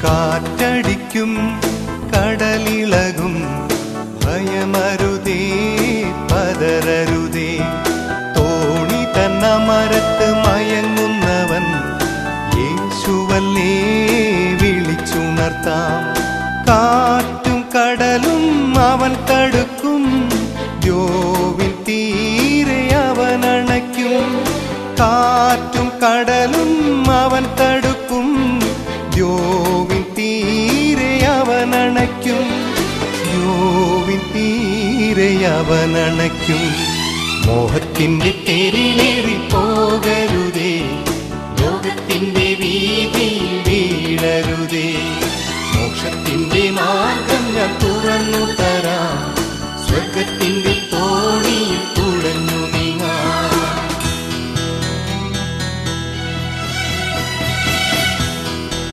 കാറ്റടിക്കും കടലിളകും ഭയമരുതേ പതരരുതേ. തോണി തന്ന മരത്ത് മയങ്ങുന്നവൻ യേശുവല്ലേ വിളിച്ചുണർത്താം. കാറ്റും കടലും അവൻ തടുക്കും, ദ്യോവിൻ തീരെ അവൻ അണയ്ക്കും. കാറ്റും കടലും അവൻ തടുക്കും, ദ്യോവിൻ തീരെ അവൻ അണയ്ക്കും. ദ്യോവിൻ തീരെ അവൻ അണയ്ക്കും. മോഹത്തിൻ്റെ തെരിലേറി പോകരുത്,